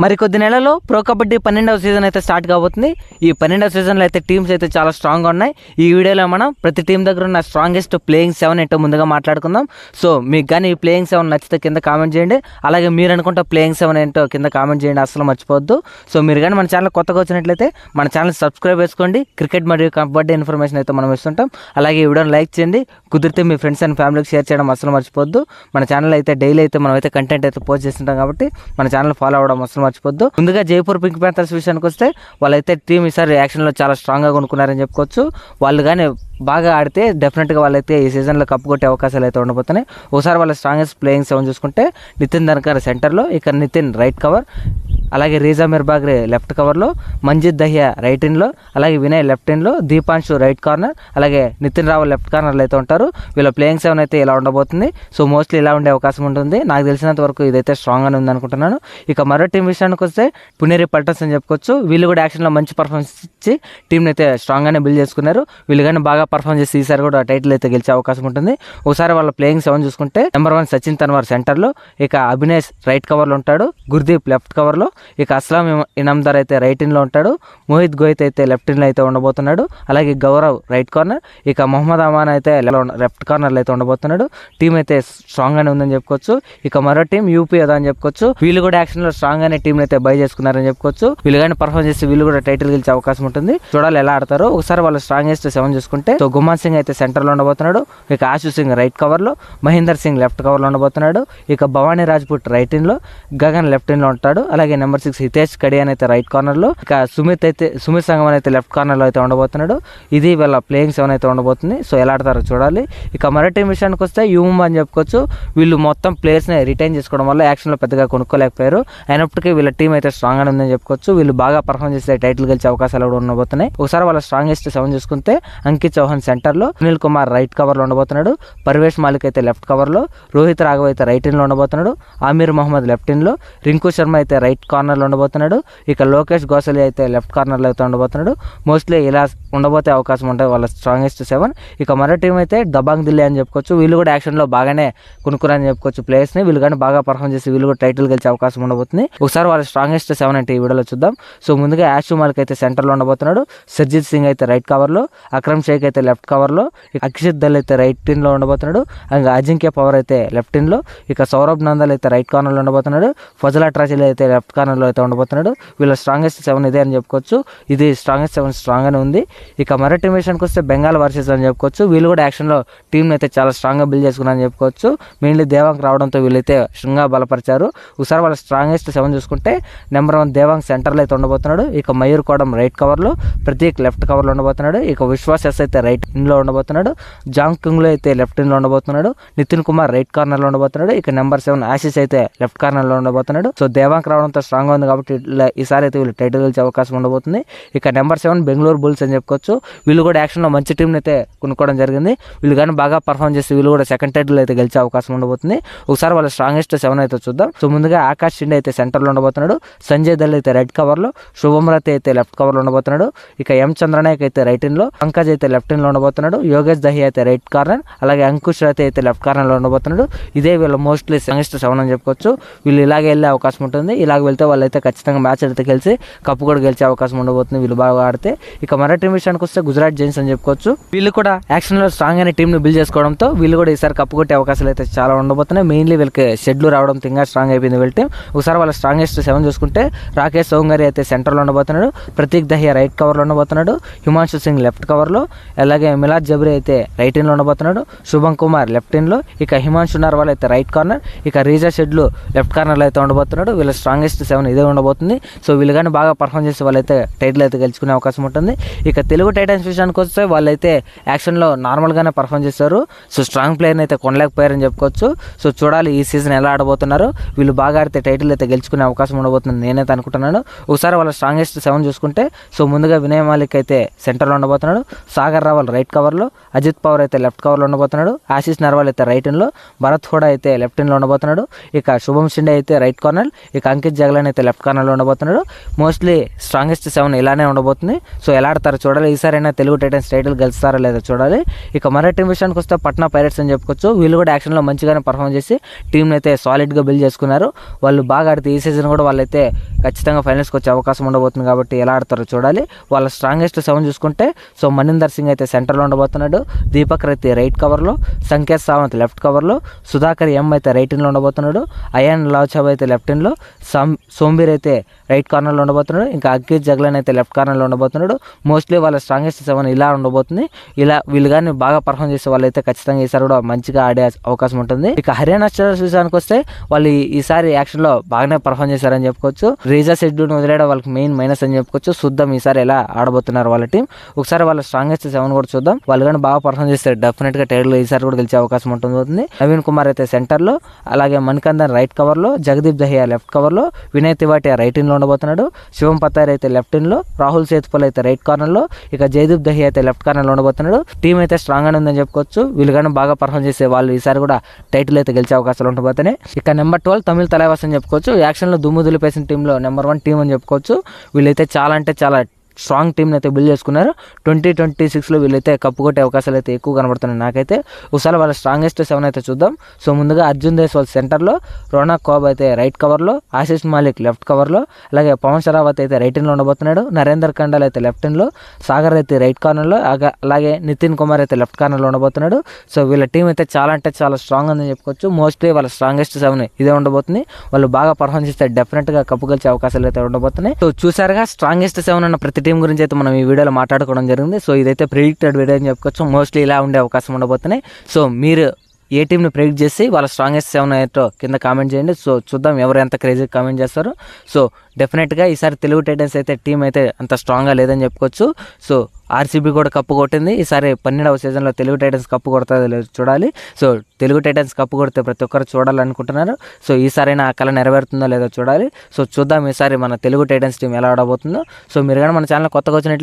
మరికొద్ది నెలలో pro kabaddi 12వ season అయితే స్టార్ట్ కాబోతుంది. ఈ 12వ సీజన్లో అయితే టీమ్స్ అయితే చాలా స్ట్రాంగ్గా ఉన్నాయి. ఈ వీడియోలో మనం ప్రతి టీం దగ్గర ఉన్న స్ట్రాంగెస్ట్ ప్లేయింగ్ 7 ఏంటో ముందుగా మాట్లాడుకుందాం. సో మీకు కానీ ఈ ప్లేయింగ్ 7 నచ్చితే కింద కామెంట్ చేయండి. అలాగే మీరు అనుకుంటే ప్లేయింగ్ 7 ఏంటో కింద కామెంట్ చేయండి, అసలు మర్చిపోవద్దు. సో మీరు కానీ మన ఛానల్ కొత్తగా వచ్చినట్లయితే మన ఛానల్ సబ్స్క్రైబ్ చేసుకోండి. క్రికెట్ మరియు కబడ్డీ ఇన్ఫర్మేషన్ అయితే మనం ఇస్తుంటాం. అలాగే ఈ వీడియోని లైక్ చేయండి, కుదిరితే మీ ఫ్రెండ్స్ అండ్ ఫ్యామిలీకి షేర్ చేయడం అసలు మర్చిపోవద్దు. మన ఛానల్ అయితే డైలీ అయితే మనం అయితే కంటెంట్ అయితే పోస్ట్ చేస్తుంటాం కాబట్టి మన ఛానల్ ఫాలో అవ్వడం అసలు మర్చిపోవద్దు. ముందుగా జైపూర్ పింక్ ప్యాంథర్స్ విషయానికి వస్తే వాళ్ళైతే టీం ఈసారి యాక్షన్లో చాలా స్ట్రాంగ్గా కొనుక్కున్నారని చెప్పుకోవచ్చు. వాళ్ళు కానీ బాగా ఆడితే డెఫినెట్గా వాళ్ళైతే ఈ సీజన్లో కప్పు కొట్టే అవకాశాలు అయితే ఉండబోతున్నాయి. ఒకసారి వాళ్ళ స్ట్రాంగెస్ట్ ప్లేయింగ్ 7 చూసుకుంటే నితిన్ ధన్కర్ సెంటర్లో, ఇక నితిన్ రైట్ కవర్, అలాగే రీజా మిర్బాగ్రే లెఫ్ట్ కవర్లో, మంజిత్ దహియా రైట్ ఇన్లో, అలాగే Vinay left ఇన్లో, Deepanshu right corner, అలాగే నితిన్ రావు లెఫ్ట్ కార్నర్లో అయితే ఉంటారు. వీళ్ళ ప్లేయింగ్ 7 అయితే ఇలా ఉండబోతుంది. సో మోస్ట్లీ ఇలా ఉండే అవకాశం ఉంటుంది. నాకు తెలిసినంత వరకు ఇదైతే స్ట్రాంగ్గానే ఉంది అనుకుంటున్నాను. ఇక మరో టీం విషయానికి వస్తే పునేరి పల్టన్స్ అని చెప్పుకోవచ్చు. వీళ్ళు కూడా యాక్షన్లో మంచి పర్ఫార్మెన్స్ ఇచ్చి టీంని అయితే స్ట్రాంగ్గానే బిల్డ్ చేసుకున్నారు. వీళ్ళు కానీ బాగా పర్ఫార్మ్ చేసి ఈసారి కూడా టైటిల్ అయితే గెలిచే అవకాశం ఉంటుంది. ఒకసారి వాళ్ళ ప్లేయింగ్ 7 చూసుకుంటే నెంబర్ 1 సచిన్ తన్వార్ సెంటర్లో, ఇక అభినేష్ రైట్ కవర్లో ఉంటాడు, గుర్దీప్ లెఫ్ట్ కవర్లో, ఇక అస్లాం ఇనామ్దార్ అయితే రైట్ ఇన్లో ఉంటాడు, మోహిత్ గోయత్ అయితే లెఫ్ట్ ఇన్లో అయితే ఉండబోతున్నాడు, అలాగే గౌరవ్ రైట్ కార్నర్, ఇక మొహమ్మద్ అమాన్ అయితే లెఫ్ట్ కార్నర్లో అయితే ఉండబోతున్నాడు. టీం అయితే స్ట్రాంగ్గానే ఉందని చెప్పుకోవచ్చు. ఇక మరో టీం యూపీ అదా అని చెప్పుకోవచ్చు. వీళ్ళు కూడా యాక్షన్లో స్ట్రాంగ్గానే టీం అయితే బై చేసుకున్నారని చెప్పుకోవచ్చు. వీళ్ళు కానీ పర్ఫార్మ్ చేసి వీళ్ళు కూడా టైటిల్ గెలిచే అవకాశం ఉంటుంది. చూడాలి ఎలా ఆడతారో. ఒకసారి వాళ్ళ స్ట్రాంగెస్ట్ 7 చూసుకుంటే సో గుమాన్ సింగ్ అయితే సెంటర్లో ఉండబోతున్నాడు, ఇక ఆశు సింగ్ రైట్ కవర్లో, మహేందర్ సింగ్ లెఫ్ట్ కవర్లో ఉండబోతున్నాడు, ఇక భవానీ రాజ్పుట్ రైట్ ఇన్లో, గగన్ లెఫ్ట్ ఇన్లో ఉంటాడు, అలాగే నెంబర్ 6 హితేష్ కడియాన్ అయితే రైట్ కార్నర్లో, ఇక సుమిత్ సంగమన్ అయితే లెఫ్ట్ కార్నర్లో అయితే ఉండబోతున్నాడు. ఇది వీళ్ళ ప్లేయింగ్ 7 అయితే ఉండబోతుంది. సో ఎలా ఆడతారో చూడాలి. ఇక మరో టీం విషయానికి వస్తే యూముంబా అని చెప్పుకోవచ్చు. వీళ్ళు మొత్తం ప్లేయర్స్ని రిటైన్ చేసుకోవడం వల్ల యాక్షన్లో పెద్దగా కొనుక్కోలేకపోయారు. అయినప్పటికీ వీళ్ళ టీం అయితే స్ట్రాంగ్గానే ఉందని చెప్పుకోవచ్చు. వీళ్ళు బాగా పర్ఫార్మ్ చేస్తే టైటిల్ గెలిచే అవకాశాలు కూడా ఉండబోతున్నాయి. ఒకసారి వాళ్ళ స్ట్రాంగెస్ట్ 7 చూసుకుంటే అంకిత్ చౌహాన్ సెంటర్లో, సునీల్ కుమార్ రైట్ కవర్లో ఉండబోతున్నాడు, పర్వేష్ మాలిక్ అయితే లెఫ్ట్ కవర్లో, రోహిత్ రాఘవ్ అయితే రైట్ ఇన్లో ఉండబోతున్నాడు, ఆమీర్ మహమ్మద్ లెఫ్ట్ ఇన్లో, రింకు శర్మ అయితే రైట్ కార్నర్లో ఉండబోతున్నాడు, ఇక లోకేష్ గోసలి అయితే లెఫ్ట్ కార్నర్లో అయితే ఉండబోతున్నాడు. మోస్ట్లీ ఇలా ఉండబోతే అవకాశం ఉంటుంది వాళ్ళ స్ట్రాంగెస్ట్ 7. ఇక మరో టీం అయితే దబాంగ్ దిల్లీ అని చెప్పుకోవచ్చు. వీళ్ళు కూడా యాక్షన్లో బాగానే కొనుక్కున్నారని చెప్పుకోవచ్చు ప్లేయర్స్ని. వీళ్ళు కానీ బాగా పర్ఫార్మ్ చేసి వీళ్ళు కూడా టైటిల్ గెలిచే అవకాశం ఉండబోతుంది. ఒకసారి వాళ్ళ స్ట్రాంగెస్ట్ 7 అంటే ఈ వీడియోలో చూద్దాం. సో ముందుగా యాషు మాలిక్ అయితే సెంటర్లో ఉండబోతున్నాడు, సర్జిత్ సింగ్ అయితే రైట్ కవర్లో, అక్రమ్ షేక్ అయితే లెఫ్ట్ కవర్లో, అక్షిత్ దల్ అయితే రైట్ ఇన్లో ఉండబోతున్నాడు, ఇంకా అజింక్య పవర్ అయితే లెఫ్ట్ ఇన్లో, ఇక సౌరభ్ నందల్ అయితే రైట్ కార్నర్లో ఉండబోతున్నాడు, ఫజల్ అట్రాచిల్ అయితే లెఫ్ట్ కార్నర్లో అయితే ఉండబోతున్నాడు. వీళ్ళ స్ట్రాంగెస్ట్ 7 ఇదే అని చెప్పుకోవచ్చు. ఇది స్ట్రాంగెస్ట్ 7 స్ట్రాంగ్గానే ఉంది. ఇక మరో టీం విషయానికి వస్తే బెంగాల్ వర్సెస్ అని చెప్పుకోవచ్చు. వీళ్ళు కూడా యాక్షన్లో టీంని అయితే చాలా స్ట్రాంగ్గా బిల్డ్ చేసుకున్నారని చెప్పుకోవచ్చు. మెయిన్లీ దేవాంగ్ రావడంతో వీళ్ళైతే స్ట్రాంగ్గా బలపరిచారు. ఒకసారి వాళ్ళ స్ట్రాంగెస్ట్ 7 చూసుకుంటే నెంబర్ 1 దేవాంగ్ సెంటర్లో అయితే ఉండబోతున్నాడు, ఇక మయూర్ కోడం రైట్ కవర్లో, ప్రతీక్ లెఫ్ట్ కవర్లో ఉండబోతున్నాడు, ఇక విశ్వాస్ ఎస్ అయితే రైట్ ఇన్లో ఉండబోతున్నాడు, జాంగ్ కింగ్లో అయితే లెఫ్ట్ ఇన్లో ఉండబోతున్నాడు, నితిన్ కుమార్ రైట్ కార్నర్లో ఉండబోతున్నాడు, ఇక నెంబర్ 7 ఆశీష్ అయితే లెఫ్ట్ కార్నర్లో ఉండబోతున్నాడు. సో దేవాంగ్ రావడంతో స్ట్రాంగ్గా ఉంది కాబట్టి ఈసారి అయితే వీళ్ళు టైటిల్ గెలిచే అవకాశం ఉండబోతుంది. ఇక నెంబర్ 7 బెంగళూరు బుల్స్ అని చెప్పుకోవచ్చు. వీళ్ళు కూడా యాక్షన్లో మంచి టీంని అయితే కొనుక్కోవడం జరిగింది. వీళ్ళు కానీ బాగా పర్ఫార్మ్ చేసి వీళ్ళు కూడా సెకండ్ టైటిల్ అయితే గెలిచే అవకాశం ఉండబోతుంది. ఒకసారి వాళ్ళ స్ట్రాంగెస్ట్ 7 అయితే చూద్దాం. సో ముందుగా ఆకాష్ షిండే అయితే సెంటర్లో ఉండబోతున్నాడు, సంజయ్ దల్ అయితే రైట్ కవర్లో, శుభం రత్ అయితే లెఫ్ట్ కవర్లో ఉండబోతున్నాడు, ఇక ఎం చంద్రనాయక్ అయితే రైట్ ఇన్లో, పంకజ్ అయితే లెఫ్ట్ ఇన్లో ఉండబోతున్నాడు, యోగేష్ దహియా అయితే రైట్ కార్నర్, అలాగే అంకుష్ రత్ అయితే లెఫ్ట్ కార్నర్లో ఉండబోతున్నాడు. ఇదే వీళ్ళ మోస్ట్లీ స్ట్రాంగెస్ట్ 7 అని చెప్పుకోవచ్చు. వీళ్ళు ఇలాగే వెళ్ళే అవకాశం ఉంటుంది. ఇలాగ వెళ్తే వాళ్ళు అయితే ఖచ్చితంగా మ్యాచ్ అయితే గెలిచి కప్పు కూడా గెలిచే అవకాశం ఉండబోతుంది వీళ్ళు బాగా ఆడితే. ఇక మరో టీం విషయానికి వస్తే గుజరాత్ జైన్స్ అని చెప్పుకోవచ్చు. వీళ్ళు కూడా యాక్షన్లో స్ట్రాంగ్ అయిన టీంని బిల్డ్ చేసుకోవడంతో వీళ్ళు కూడా ఈసారి కప్పు కొట్టే అవకాశాలు అయితే చాలా ఉండబోతున్నాయి. మెయిన్లీ వీళ్ళకి షెడ్యూల్ రావడంతో ఇంకా స్ట్రాంగ్ అయిపోయింది వీళ్ళ టీం. ఒకసారి వాళ్ళ స్ట్రాంగెస్ట్ 7 చూసుకుంటే రాకేష్ సౌంగరి అయితే సెంటర్లో ఉండబోతున్నాడు, ప్రతీక్ దహియా రైట్ కవర్లో ఉండబోతున్నాడు, హిమాంశు సింగ్ లెఫ్ట్ కవర్లో, అలాగే మిలాద్ జబ్రీ అయితే రైట్ ఇన్లో ఉండబోతున్నాడు, శుభం కుమార్ లెఫ్ట్ ఇన్లో, ఇక హిమాంశు నర్వాల్ అయితే రైట్ కార్నర్, ఇక రీజా షెడ్లు లెఫ్ట్ కార్నర్లో అయితే ఉండబోతున్నాడు. వీళ్ళ స్ట్రాంగెస్ట్ 7 ఇదే ఉండబోతుంది. సో వీళ్ళు కానీ బాగా పర్ఫార్మ్ చేసి వాళ్ళైతే టైటిల్ అయితే గెలుచుకునే అవకాశం ఉంటుంది. ఇక తెలుగు టైటన్స్ విషయానికి వస్తే వాళ్ళైతే యాక్షన్లో నార్మల్గానే పర్ఫార్మ్ చేస్తారు. సో స్ట్రాంగ్ ప్లేయర్ని అయితే కొనలేకపోయారని చెప్పుకోవచ్చు. సో చూడాలి ఈ సీజన్ ఎలా ఆడబోతున్నారు. వీళ్ళు బాగా ఆడితే టైటిల్ అయితే గెలుచుకునే అవకాశం ఉండబోతుంది నేనైతే అనుకుంటున్నాను. ఒకసారి వాళ్ళ స్ట్రాంగెస్ట్ 7 చూసుకుంటే సో ముందుగా వినయ్ మాలిక్ అయితే సెంటర్లో ఉండబోతున్నాడు, సాగర్ రావల్ రైట్ కవర్లో, అజిత్ పవర్ అయితే లెఫ్ట్ కవర్లో ఉండబోతున్నాడు, ఆశీష్ నర్వాల్ అయితే రైట్ ఇన్లో, భరత్ హోడా అయితే లెఫ్ట్ ఇన్లో ఉండబోతున్నాడు, ఇక శుభం షిండే అయితే రైట్ కార్నర్, ఇక అంకిత్ జగలాన్ అయితే లెఫ్ట్ కార్నర్లో ఉండబోతున్నాడు. మోస్ట్లీ స్ట్రాంగెస్ట్ 7 ఇలానే ఉండబోతుంది. సో ఎలా ఆడతారో చూడాలి. చూడాలి. ఈసారైనా తెలుగు టైటన్స్ టైటిల్ గెలుస్తారా లేదా చూడాలి. ఇక మరో టీం విషయానికి వస్తే పట్నా పైరేట్స్ అని చెప్పుకోవచ్చు. వీళ్ళు కూడా యాక్షన్లో మంచిగానే పర్ఫామ్ చేసి టీంని అయితే సాలిడ్గా బిల్డ్ చేసుకున్నారు. వాళ్ళు బాగా ఆడితే ఈ సీజన్ కూడా వాళ్ళైతే ఖచ్చితంగా ఫైనల్స్కి వచ్చే అవకాశం ఉండబోతుంది. కాబట్టి ఎలా ఆడతారో చూడాలి. వాళ్ళ స్ట్రాంగెస్ట్ 7 చూసుకుంటే సో మనిందర్ సింగ్ అయితే సెంటర్లో ఉండబోతున్నాడు, దీపక్ అయితే రైట్ కవర్లో, సంకేత్ సావంత్ లెఫ్ట్ కవర్లో, సుధాకర్ ఎం అయితే రైట్ ఇన్లో ఉండబోతున్నాడు, అయాన్ లాచాబ్ అయితే లెఫ్ట్ ఇన్లో, సోంబీర్ అయితే రైట్ కార్నర్లో ఉండబోతున్నాడు, ఇంకా అగ్గిత్ జగ్లన్ అయితే లెఫ్ట్ కార్నర్లో ఉండబోతున్నాడు. మోస్ట్లీ వాళ్ళ స్ట్రాంగెస్ట్ 7 ఇలా ఉండబోతుంది. ఇలా వీళ్ళు కానీ బాగా పర్ఫామ్ చేసే వాళ్ళు అయితే ఖచ్చితంగా ఈసారి కూడా మంచిగా ఆడే అవకాశం ఉంటుంది. ఇక హర్యానా స్టార్స్ విషయానికి వస్తే వాళ్ళు ఈసారి యాక్షన్లో బాగానే పర్ఫామ్ చేశారని చెప్పుకోవచ్చు. రీజా షెడ్యూల్ని వదిలేయడం వాళ్ళకి మెయిన్ మైనస్ అని చెప్పుకోవచ్చు. చూద్దాం ఈసారి ఎలా ఆడబోతున్నారు వాళ్ళ టీం. ఒకసారి వాళ్ళ స్ట్రాంగెస్ట్ 7 కూడా చూద్దాం. వాళ్ళు కానీ బాగా పర్ఫామ్ చేస్తే డెఫినెట్గా టైటిల్ ఈసారి కూడా గెలిచే అవకాశం ఉంటుంది. నవీన్ కుమార్ అయితే సెంటర్లో, అలాగే మణికందన్ రైట్ కవర్లో, జగదీప్ దహియా లెఫ్ట్ కవర్లో, వినయ్ తివాటియా రైట్ ఇన్లో ఉండబోతున్నాడు, శివం పత్తార్ అయితే లెఫ్ట్ ఇన్లో, రాహుల్ సేతుపల్ అయితే రైట్ కార్నర్లో, ఇక జయదీప్ దహియా అయితే లెఫ్ట్ కార్నర్లో ఉండబోతున్నాడు. టీం అయితే స్ట్రాంగ్ గానే ఉందని చెప్పుకోవచ్చు. వీళ్ళు కానీ బాగా పర్ఫామ్ చేసే వాళ్ళు ఈసారి కూడా టైటిల్ అయితే గెలిచే అవకాశాలు ఉండబోతున్నాయి. ఇక నెంబర్ 12 తమిళ తలైవాస్ అని చెప్పుకోవచ్చు. యాక్షన్లో దుమ్ము దులిపేసిన టీంలో నెంబర్ 1 టీం అని చెప్పుకోవచ్చు. వీళ్ళైతే చాలా అంటే చాలా స్ట్రాంగ్ టీంని అయితే బిల్డ్ చేసుకున్నారు. 2026లో వీళ్ళైతే కప్పు కొట్టే అవకాశాలు అయితే ఎక్కువ కనబడుతున్నాయి నాకైతే. ఒకసారి వాళ్ళ స్ట్రాంగెస్ట్ 7 అయితే చూద్దాం. సో ముందుగా అర్జున్ దేశ్వాల్ సెంటర్లో, రోనాక్ కోబ్ అయితే రైట్ కవర్లో, ఆశీష్ మాలిక్ లెఫ్ట్ కవర్లో, అలాగే పవన్ షరావత్ అయితే రైట్ ఇన్లో ఉండబోతున్నాడు, నరేందర్ కండల్ అయితే లెఫ్ట్ ఇన్లో, సాగర్ అయితే రైట్ కార్నర్లో, అలాగే నితిన్ కుమార్ అయితే లెఫ్ట్ కార్నర్లో ఉండబోతున్నాడు. సో వీళ్ళ టీం అయితే చాలా అంటే చాలా స్ట్రాంగ్ ఉందని చెప్పుకోవచ్చు. మోస్ట్లీ వాళ్ళ స్ట్రాంగెస్ట్ 7 ఇదే ఉండబోతుంది. వాళ్ళు బాగా పర్ఫామ్ చేస్తే డెఫినెట్గా కప్పు గెలిచే అవకాశాలు అయితే ఉండబోతున్నాయి. సో చూసారుగా స్ట్రాంగెస్ట్ 7 అన్న ప్రతి టీం గురించి అయితే మనం ఈ వీడియోలో మాట్లాడుకోవడం జరిగింది. సో ఇదైతే ప్రిడిక్టెడ్ వీడియో అని చెప్పుకోవచ్చు. మోస్ట్లీ ఇలా ఉండే అవకాశం ఉండబోతున్నాయి. సో మీరు ఏ టీంని ప్రెడిక్ట్ చేసి వాళ్ళ స్ట్రాంగెస్ట్ 7 ఏంటో కింద కామెంట్ చేయండి. సో చూద్దాం ఎవరు ఎంత క్రేజీ కామెంట్ చేస్తారు. సో డెఫినెట్గా ఈసారి తెలుగు టైటన్స్ అయితే టీం అయితే అంత స్ట్రాంగ్గా లేదని చెప్పుకోవచ్చు. సో ఆర్సీబీ కూడా కప్పు కొట్టింది. ఈసారి 12వ సీజన్లో తెలుగు టైటన్స్ కప్పు కొడుతుందో లేదో చూడాలి. సో తెలుగు టైటన్స్ కప్పు కొడితే ప్రతి ఒక్కరు చూడాలనుకుంటున్నారు. సో ఈసారైనా ఆ కళ నెరవేరుతుందో లేదో చూడాలి. సో చూద్దాం ఈసారి మన తెలుగు టైటన్స్ టీం ఎలా ఆడబోతుందో. సో మీరు కానీ మన ఛానల్ కొత్తగా వచ్చినట్లు